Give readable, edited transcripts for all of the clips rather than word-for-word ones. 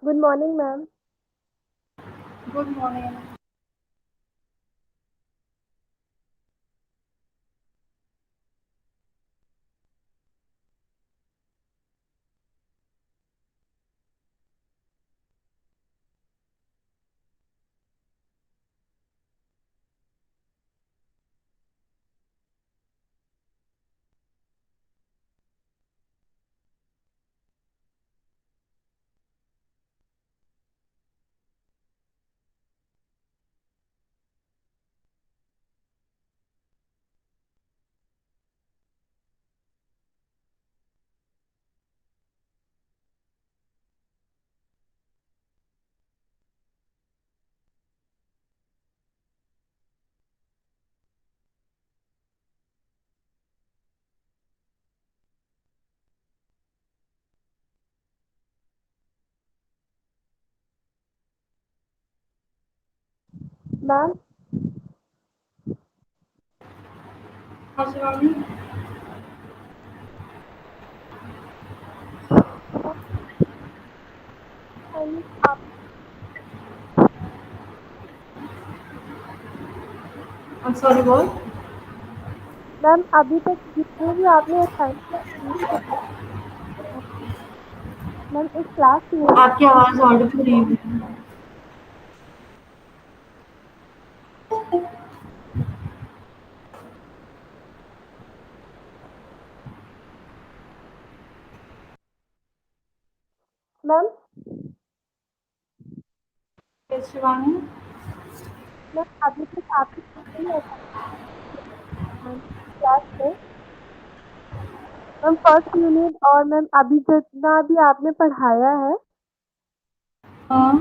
Good morning, ma'am. Good morning. Ma'am, हाँ Shivani. I mean, I'm sorry, what? Ma'am अभी तक जितने भी आपने असाइनमेंट मैम एक क्लास में आपकी आवाज़ ऑडिबल नहीं है। Ma'am yes Shivani. मैम अभी तक आपने जितने भी असाइनमेंट क्लास में मैम फर्स्ट यूनिट और मैम अभी जितना भी आपने पढ़ाया है हाँ।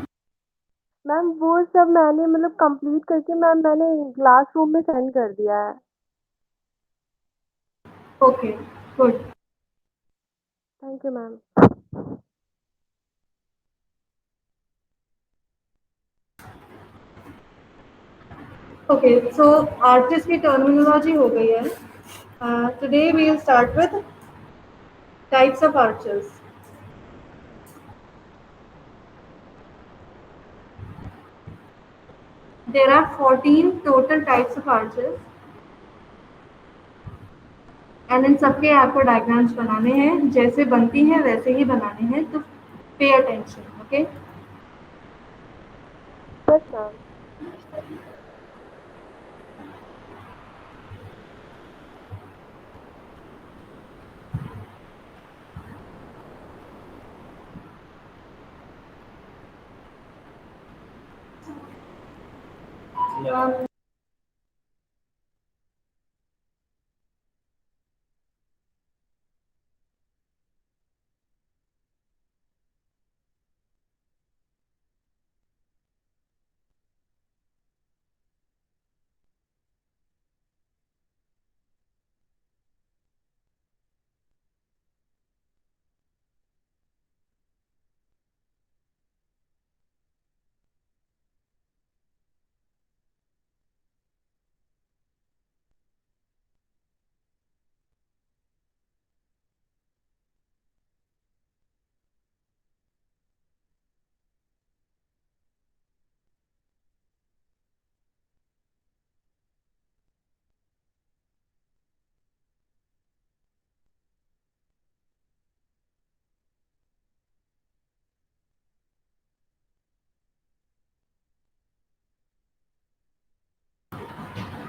मैम वो सब मैंने कंप्लीट करके मैम मैंने क्लासरूम में सेंड कर दिया है। Okay, good. Thank you ma'am. Okay, so artist की टर्मिनोलॉजी हो गई है। Today we will start with types of arches. There are 14 total types of arches and in सबके आपको डायग्राम्स बनाने हैं, जैसे बनती हैं वैसे ही बनाने हैं, तो pay attention. Okay. Yes ma'am.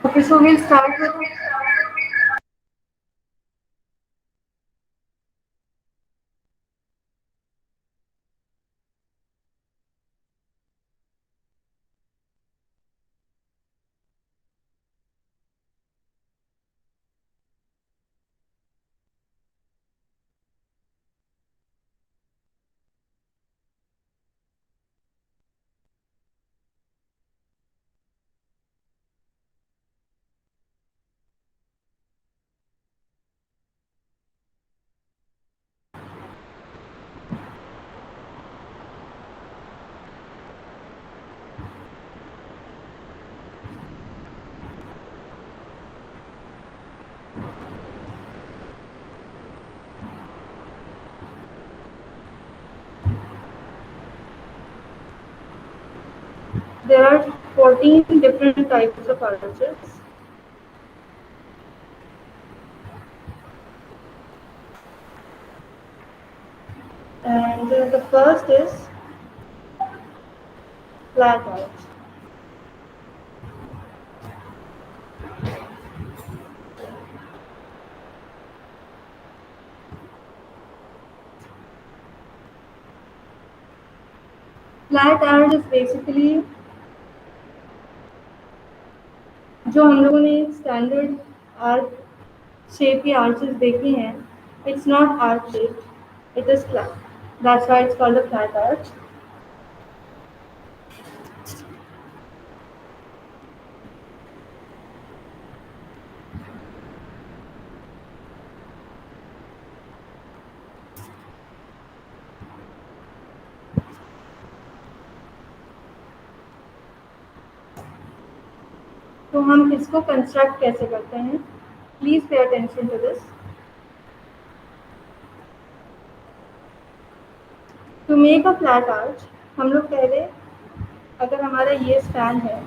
Okay, so we'll start with there are 14 different types of arches. And the first is flat arch. Flat arch is basically जो हम लोगों ने स्टैंडर्ड आर्च शेप की आर्चेस देखी हैं, it's not arch shape, it is flat. That's why it's called a flat arch. तो हम इसको कंस्ट्रक्ट कैसे करते हैं? Please pay attention to this. To make a flat arch हम लोग पहले, अगर हमारा ये स्पैन है,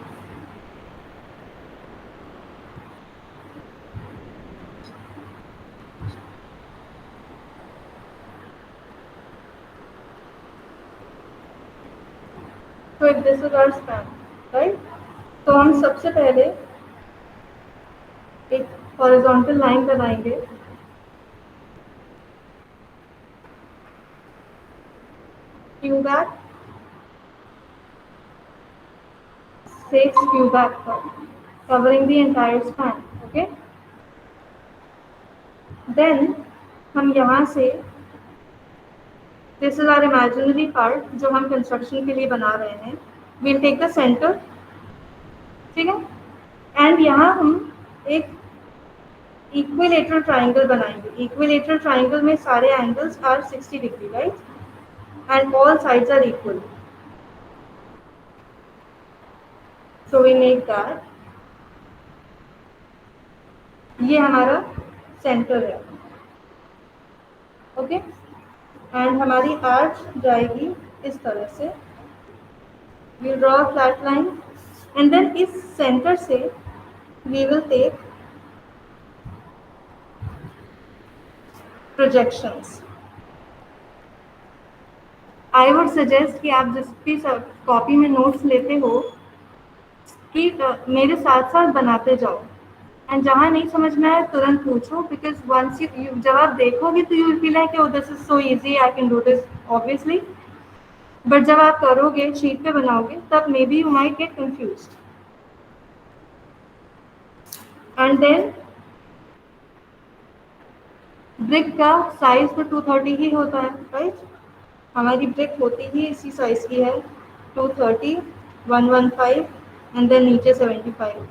तो if this is our span, right, तो हम सबसे पहले एक हॉरिजॉन्टल लाइन बनाएंगे. Skewback 6 skewback covering the entire span. Okay, then हम यहाँ से, this is our imaginary part जो हम कंस्ट्रक्शन के लिए बना रहे हैं. वील टेक द सेंटर, ठीक है, एंड यहाँ हम एक इक्विलेटरल ट्राइंगल बनाएंगे. इक्विलेटरल ट्राइंगल में सारे angles are 60 degree, right, and all sides are equal. So we make that. ये हमारा सेंटर है. ओके, एंड हमारी आर्च जाएगी इस तरह से. We draw a flat line and then इस सेंटर से we will take projections. I would suggest कि आप जिस भी कॉपी में नोट्स लेते हो कि मेरे साथ साथ बनाते जाओ, एंड जहाँ नहीं समझ में आए तुरंत पूछो, बिकॉज वंस यू जब आप देखोगे तो यू फील है कि this is so easy, I can do this obviously. But जब आप करोगे, शीट पे बनाओगे, तब maybe you might get confused. And then brick का साइज तो 230 ही होता है, राइट. हमारी ब्रिक होती ही इसी साइज की है, 230, 115 एंड देन नीचे 75.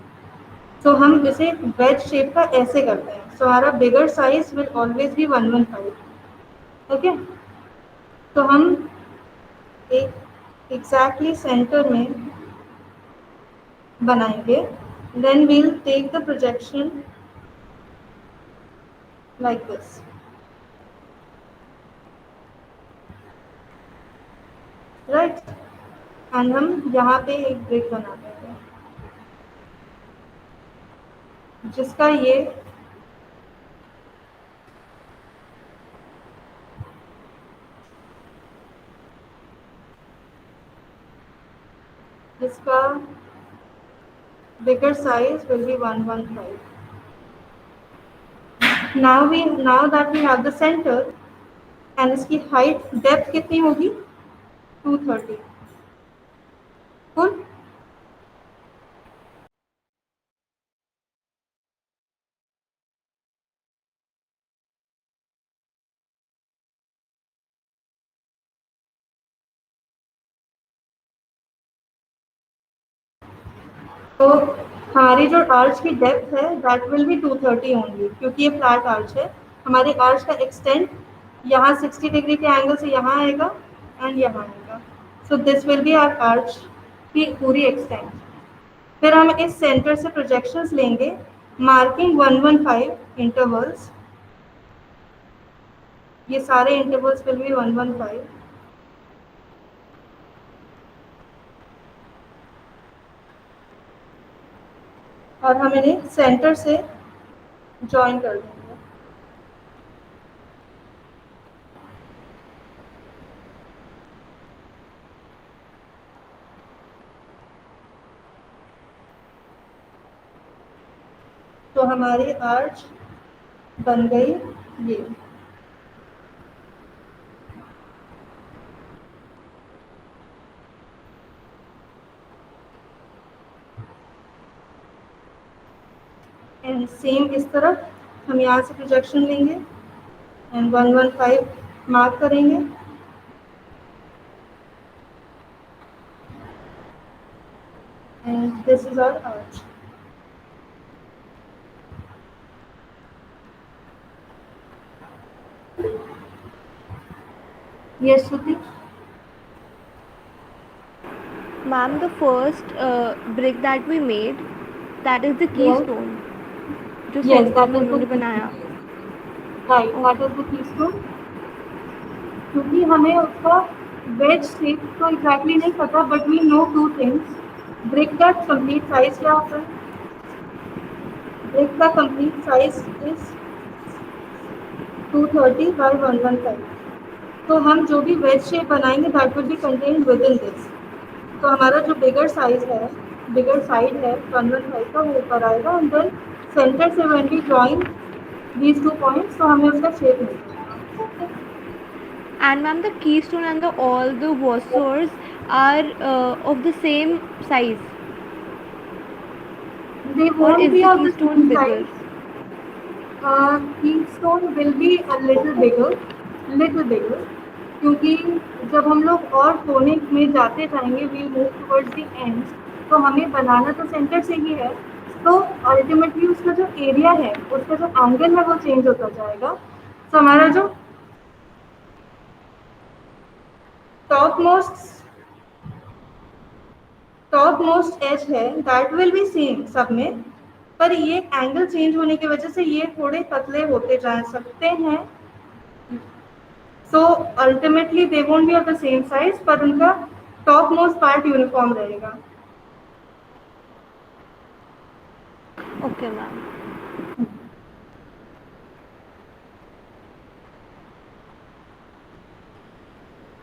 सो हम इसे वेज शेप का ऐसे करते हैं. सो हमारा bigger size will always be 115. Okay, तो हम एक एग्जैक्टली सेंटर में बनाएंगे. Then we'll take the projection like this, right, and हम यहाँ पे एक ब्रिक बना देंगे जिसका जिसका bigger size will be 115. Now that we have the center, and इसकी height depth कितनी होगी? 230. Cool. तो हमारी जो आर्च की डेप्थ है दैट विल बी 230 ओनली, क्योंकि ये फ्लैट आर्च है. हमारे आर्च का एक्सटेंट यहाँ 60 डिग्री के एंगल से यहाँ आएगा एंड यहाँ आएगा. So this will be our arch की पूरी एक्सटेंट. फिर हम इस सेंटर से प्रोजेक्शंस लेंगे, मार्किंग 115 इंटरवल्स. ये सारे इंटरवल्स विल बी 115. और हम इन्हें सेंटर से जॉइन कर देंगे। तो हमारी आर्च बन गई ये। एंड सेम इस तरफ हम यहाँ से प्रोजेक्शन लेंगे एंड 115 मार्क करेंगे। And this is our arch. Yes Shruti. Ma'am, the first brick that we made, that is the keystone, जो Yes, सेंटर that में is the उन्होंने बनाया। keystone. Right, that okay. is the keystone. क्योंकि हमें उसका veg shape तो exactly नहीं पता, but we know two things. Brick का कंप्लीट साइज क्या होता है? ब्रिक का कंप्लीट साइज इज 230 by 115। तो हम जो भी वेज शेप बनाएंगे that will B contained with in this. तो हमारा जो बिगर साइज है, बिगर साइड है 115 का, वो ऊपर आएगा एंड देन सेंटर से when we join these 2 points तो हमें उसका शेप मिल जाएगा। And ma'am, the keystone and the all the wasers are of the same size, They or won't is be the of the keystone same bigger? size. Keystone will be a little bigger, क्योंकि जब हम लोग और कोने में जाते जाएंगे we move towards the end, तो हमें बनाना तो सेंटर से ही है। तो अल्टीमेटली उसका जो एरिया है, उसका जो एंगल है वो चेंज होता जाएगा। तो हमारा जो top most top most edge है दैट विल बी सेम सब में, पर ये एंगल चेंज होने की वजह से ये थोड़े पतले होते जा सकते हैं। So ultimately they won't be of the same size, पर उनका टॉप मोस्ट पार्ट यूनिफॉर्म रहेगा। Okay, ma'am.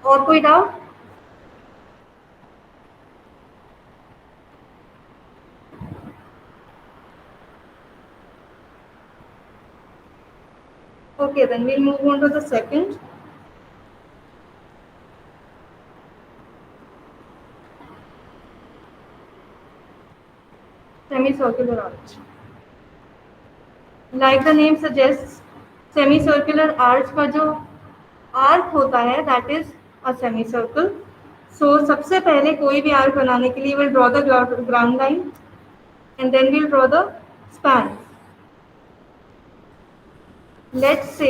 और कोई doubt? Okay, then we'll move on to the second. Semicircular arch. Like the name suggests, semicircular arch का जो arc होता है that is a semicircle. So सबसे पहले कोई भी आर्क बनाने के लिए will draw the ground line and then will draw the span. Let's say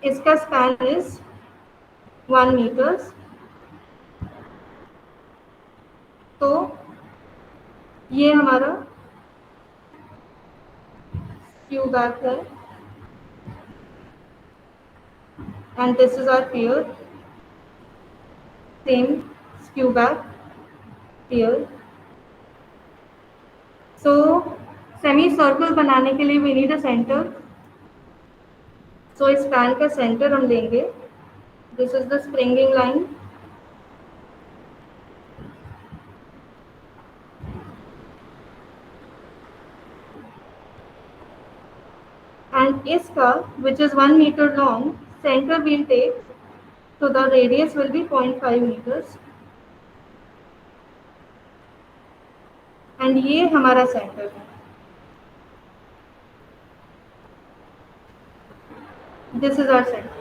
इसका स्पैन इज 1 मीटर्स। तो ये हमारा क्यू बैक है and this is our pier. Same skewback pier. So semi circle बनाने के लिए we need a centre. So इस span का सेंटर हम लेंगे। This is the springing line and इसका which is 1 metre long centre will take, so the radius will be 0.5 meters and ये हमारा सेंटर है। This is our centre.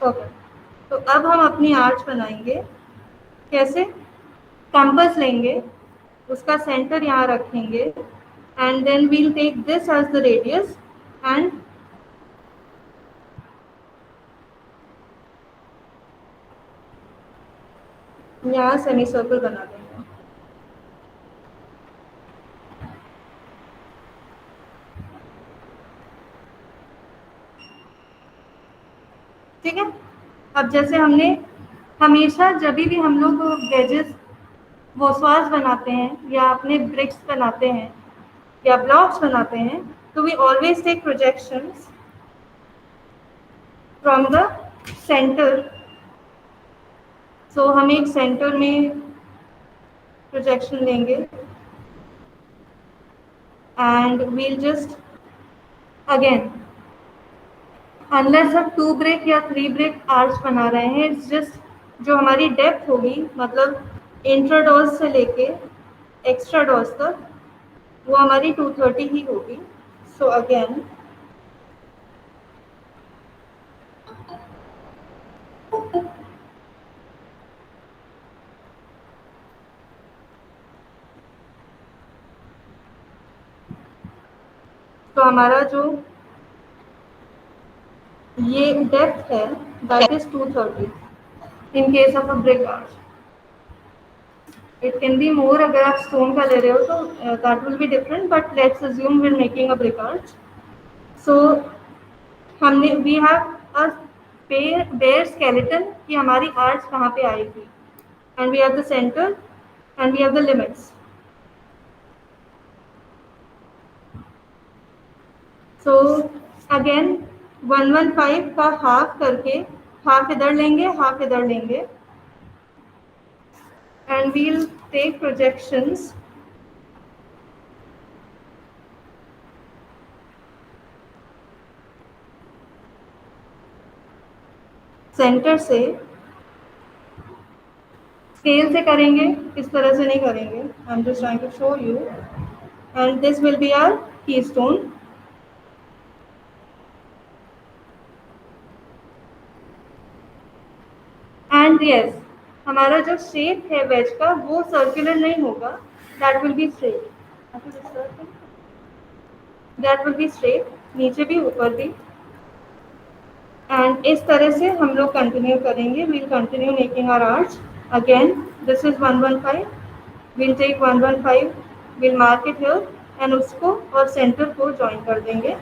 Okay, तो अब हम अपनी आर्च बनाएंगे। कैसे? कंपास लेंगे, उसका सेंटर यहाँ रखेंगे and then we'll take this as the radius and यहाँ सेमी सर्कल बना देंगे। ठीक है। अब जैसे हमने हमेशा जब भी हम लोग वेजेस वो सॉस बनाते हैं या अपने ब्रिक्स बनाते हैं या ब्लॉक्स बनाते हैं, तो we always take projections from the centre. So हम एक सेंटर में प्रोजेक्शन लेंगे and we'll just again, unless हम 2 ब्रेक या 3 ब्रेक आर्च बना रहे हैं, इट्स जस्ट जो हमारी डेप्थ होगी, मतलब इंट्राडॉस से लेके एक्स्ट्राडॉस तक, वो हमारी 230 ही होगी। सो अगेन तो हमारा जो ये डेप्थ है that is 230 in case of a brick arch. It can be more अगर आप स्टोन का ले रहे हो तो that will be different, but let's assume we are making a brick arch. So हमने we have a bare skeleton कि हमारी आर्च कहाँ पे आएगी, and we have the centre and we have the limits. So again 115 का half करके, half इधर लेंगे हाफ इधर लेंगे, and we'll take projections centre से। स्केल से करेंगे, इस तरह से नहीं करेंगे। I am just trying to show you, and this will be our keystone. And yes, हमारा जो शेप है वेज का वो सर्कुलर नहीं होगा, that will be straight. That will be straight नीचे भी ऊपर भी, एंड इस तरह से हम लोग कंटिन्यू करेंगे। We'll continue making our arch. Again this is 115, we'll take 115, we'll mark it here and उसको और सेंटर को ज्वाइन कर देंगे।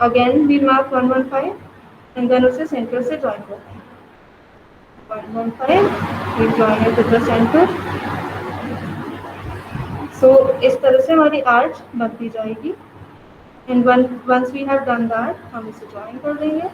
Again we'll mark 115 and then उसे सेंटर से ज्वाइन कर देंगे। 115 we'll join it with the centre. So इस तरह से हमारी आर्च बनती जाएगी, and once we have done that हम इसे ज्वाइन कर देंगे।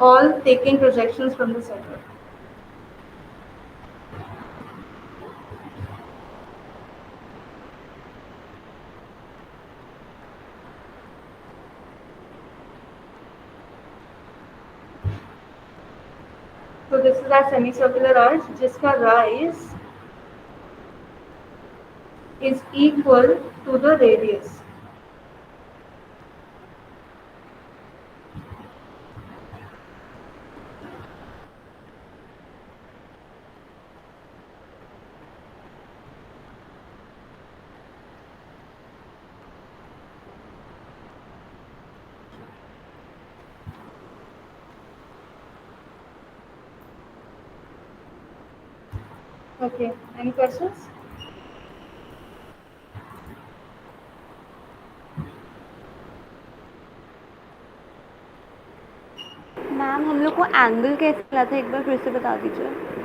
All taking projections from the center. So this is our semicircular arch जिसका rise is equal to the radius. Okay, any questions? Ma'am हम लोग को एंगल कैसे मिला था, एक बार फिर से बता दीजिए।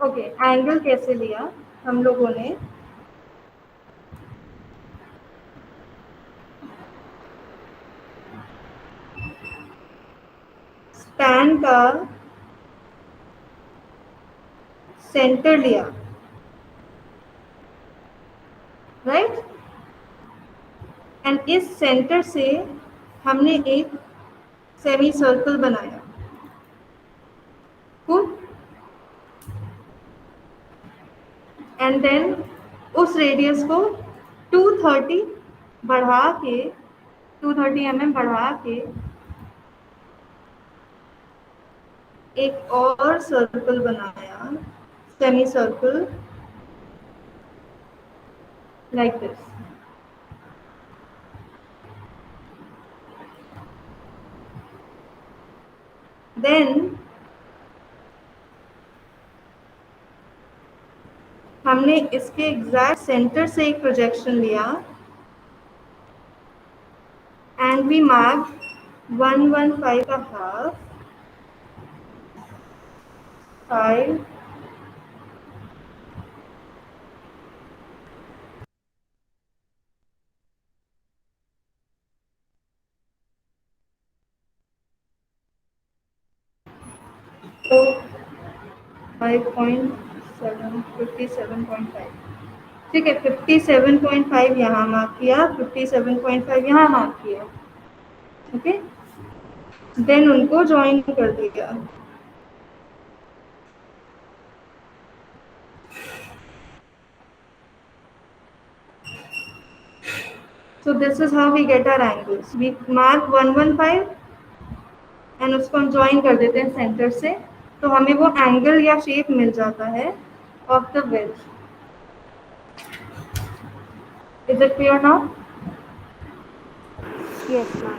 ओके, एंगल कैसे लिया हम लोगों ने? स्पैन का सेंटर लिया, राइट? एंड इस सेंटर से हमने एक सेमी सर्कल बनाया। Cool? एंड देन उस रेडियस को 230 बढ़ा के 230 बढ़ा के एक और सर्कल बनाया, semi circle, like this. Then हमने इसके एग्जैक्ट सेंटर से एक प्रोजेक्शन लिया एंड वी मार्क 115 का हाफ, 5, तो 5.7, 57.5, ठीक है। 57.5 यहाँ मार्क किया, 57.5 यहाँ मार्क किया, ओके। देन उनको ज्वाइन कर दिया। So this is how we get our angles. We mark 115 and उसको हम ज्वाइन कर देते हैं सेंटर से, तो हमें वो एंगल या शेप मिल जाता है of the wedge. Is it clear now? Yes, ma'am.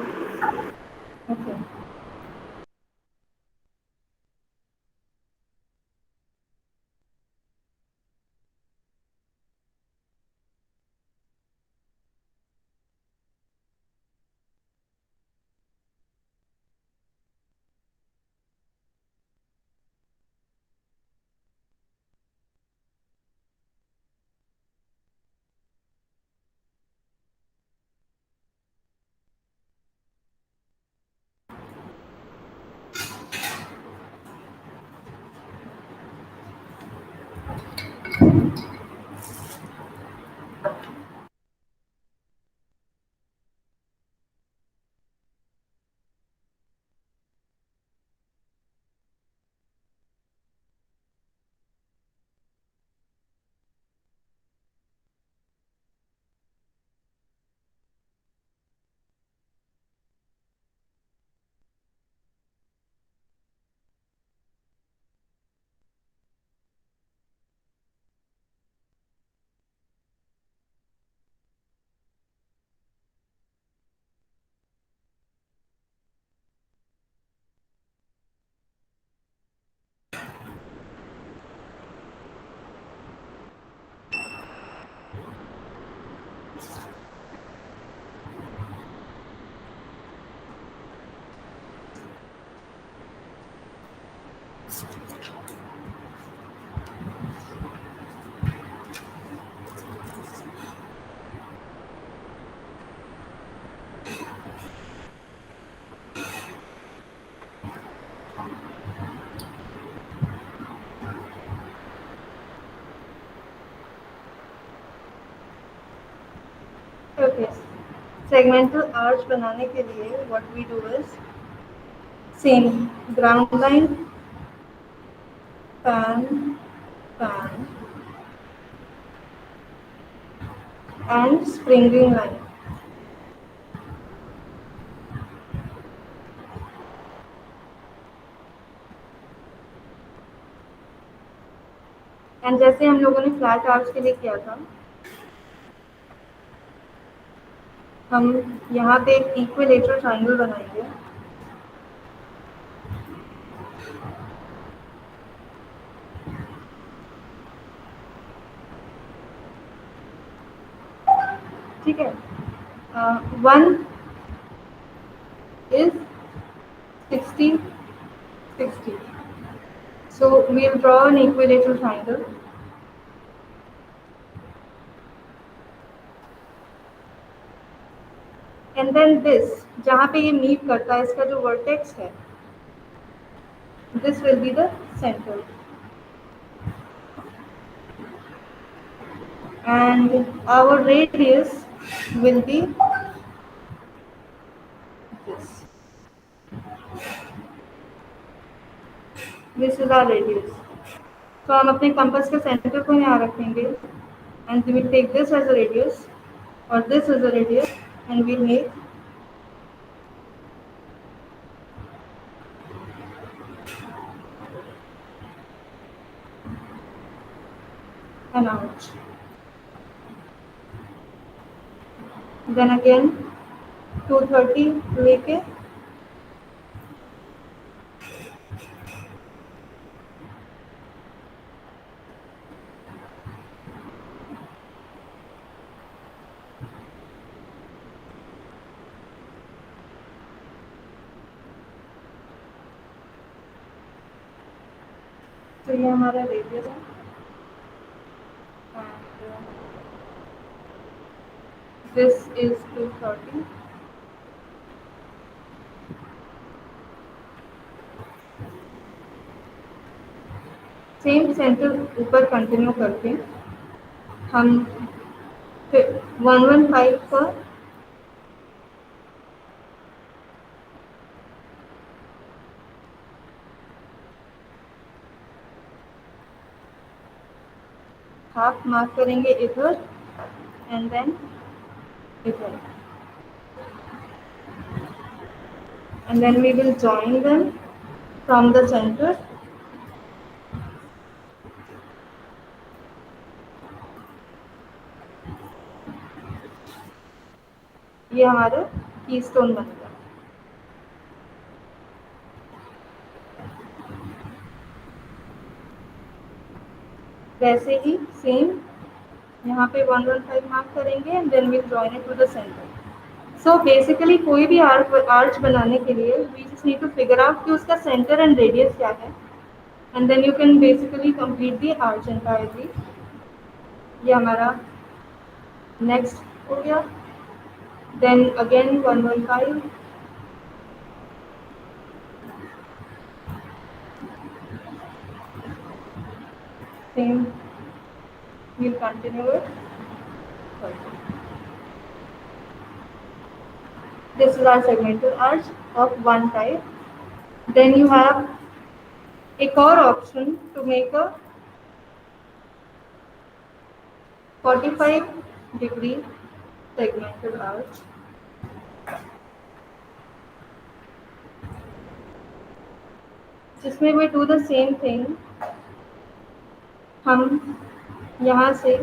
Okay. Okay, segmental arch बनाने के लिए what we do is same ground line, span, span and springing line. And जैसे हम लोगों ने फ्लैट आर्च के लिए किया था, हम यहाँ पे एक इक्विलेटरल ट्रायंगल बनाएंगे। ठीक है, 1 is 60, 60, So we'll draw an equilateral triangle. And then this, जहाँ पे ये मीट करता है, इसका जो वर्टेक्स है, this will be the center. And our radius will be this. This is our radius. तो हम अपने कंपास के सेंटर को यहाँ रखेंगे and we will take this as a radius or this as a radius and we'll make an arch. Then again 230 लेके तो ये हमारा रेडियस है and this is 230. Same centre ऊपर कंटिन्यू करके हम 115 पर हाफ मार्क करेंगे इधर एंड देन इधर and then we will join them from the center. ये हमारा कीस्टोन बनेगा. वैसे ही सेम यहाँ पे 115 मार्क करेंगे and then we join it to the centre. So basically कोई भी आर्च बनाने के लिए we just need to figure out कि उसका सेंटर एंड रेडियस क्या है and then you can basically complete the arch entirely. ये हमारा नेक्स्ट हो गया. Then again 115 same we'll continue it. This is our segmental arch of one type. Then you have एक और option to make a 45-degree segmental arch. जिसमें we do the same thing. हम यहाँ से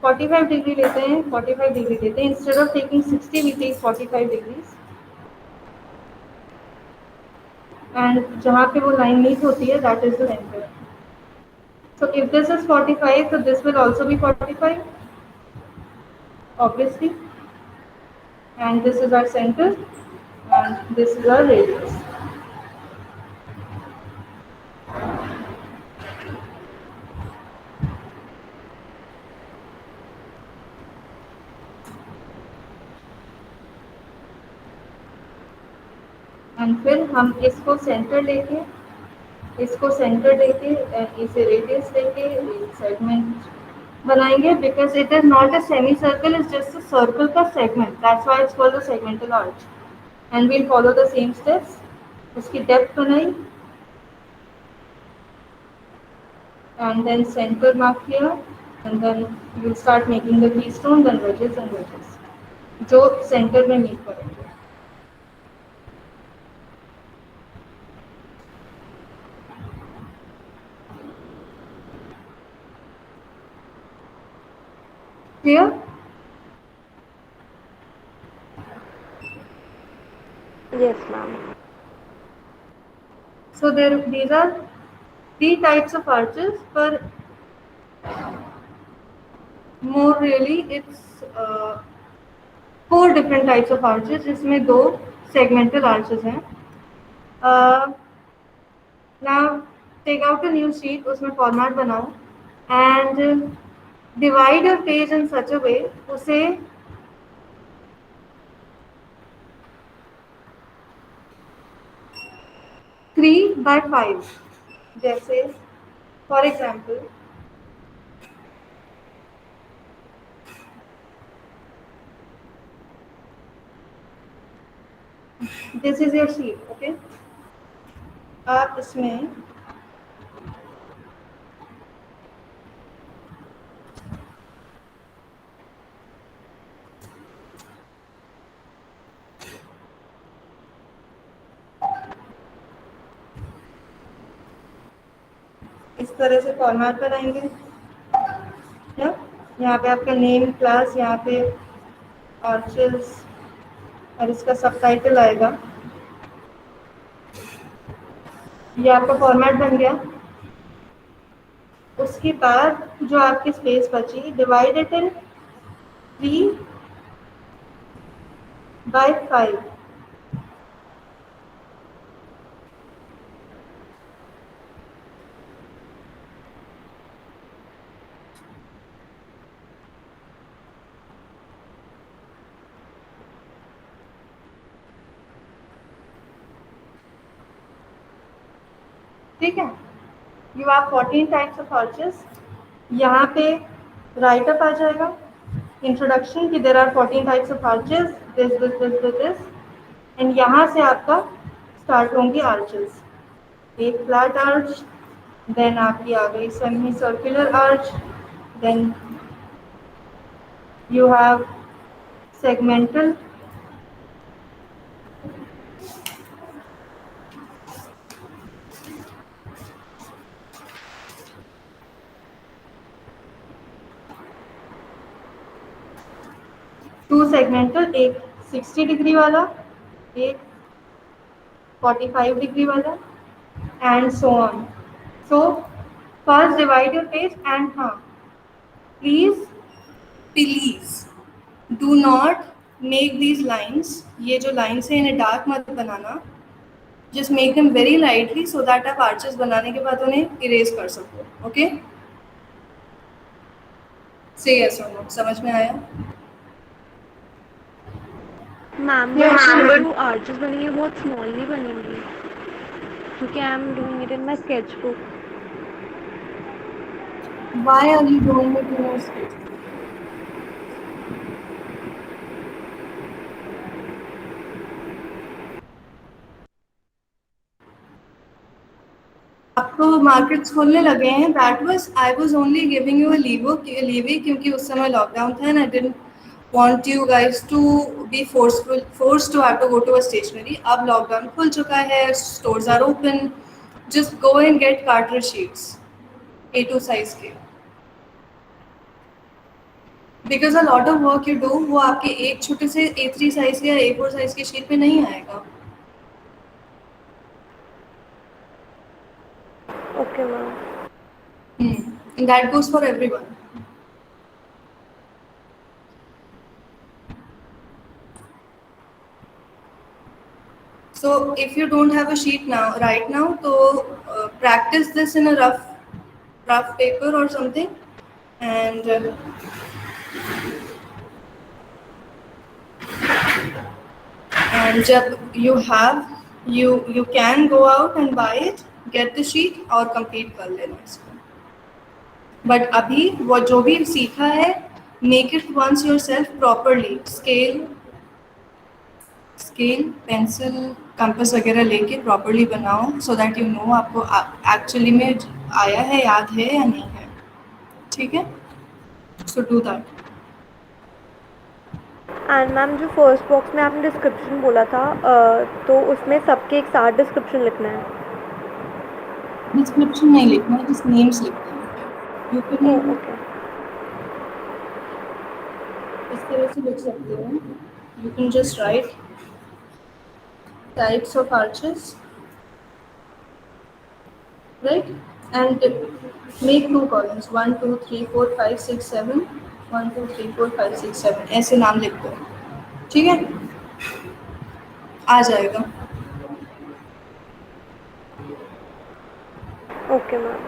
45 डिग्री लेते हैं, 45 डिग्री लेते हैं. Instead of taking 60 we take 45 degrees. And जहाँ पे वो लाइन मीट होती है that is the center. So if this is 45, so this will also be 45, obviously. And this is our center, and this is our radius. And फिर हम इसको centre लेके इसे रेडियस लेके सेगमेंट बनाएंगे because it is not a semicircle, it's just a circle का segment. That's why it's called a segmental arch. And we'll follow the same steps. उसकी depth बनाई and then center mark here and then we'll start making the keystone, then wedges and wedges जो center में meet करेंगे. Clear? Yes, ma'am. So these are three types of arches, but more really it's 4 different types of arches, जिसमें 2 segmental arches हैं. Now take out a new sheet, उसमें format बनाओ and divide your page in such a way, उसे 3/5, जैसे for example this is your sheet, okay. आप इसमें इस तरह से फॉर्मेट बनाएंगे ना। यहाँ पे आपका नेम, क्लास, यहाँ पे ऑर्चिड्स और इसका सबटाइटल आएगा। ये आपका फॉर्मेट बन गया। उसके बाद जो आपकी स्पेस बची, डिवाइड इट इन 3/5। ठीक है, you have 14 types of arches. यहाँ पे राइट अप आ जाएगा, इंट्रोडक्शन कि there are 14 types of arches, this and यहाँ से आपका स्टार्ट होंगी आर्चेस। एक फ्लैट आर्च, देन आपकी आ गई semi circular arch, then you have segmental, two segmental, एक 60 डिग्री वाला, एक 45 डिग्री वाला, and so on. So first divide your page and हाँ, please please do not make these lines, ये जो लाइन्स है इन्हें डार्क मत बनाना, just make them very lightly so that आप आर्चेस बनाने के बाद उन्हें इरेज कर सको। ओके, से यस और नो, समझ में आया? मैम बट ये जो आर्चेस बनेंगी बहुत स्मॉलली बनेंगी, क्योंकि I am doing it in my sketchbook. Why are you doing it in your sketch? आपको मार्केट्स खोलने लगे हैं, that was I was only giving you a leeway क्योंकि उस समय लॉकडाउन था and I didn't want you guys to be forced to have to go to a stationery. अब lockdown खुल चुका है, stores are open, just go and get cartridge sheets A2 size के, because a lot of work you do वो आपके एक छोटे से A3 साइज या A4 साइज के शीट पे नहीं आएगा। Okay ma'am. That goes for everyone. So if you don't have a sheet now, right now, so practice this in a rough paper or something, and जब you can go out and buy it, get the sheet और complete कर लेना इसको। But अभी वो जो भी सीखा है, make it once yourself properly, scale, pencil, compass वगैरह लेके प्रॉपरली बनाओ सो दैट यू नो आपको एक्चुअली में आया है, याद है या नहीं है। ठीक है, so do that. And ma'am जो फर्स्ट बॉक्स में आपने डिस्क्रिप्शन बोला था, तो उसमें सबके एक साथ डिस्क्रिप्शन लिखना है? डिस्क्रिप्शन नहीं लिखना है, जस्ट नेम्स लिखना है। You can okay. इस तरह से लिख सकते हो, you can just right types of arches, right, and make 2 columns, 1 2 3 4 5 6 7, 1 2 3 4 5 6 7 ऐसे नाम लिख दो। ठीक है, आ जाएगा। Okay ma'am.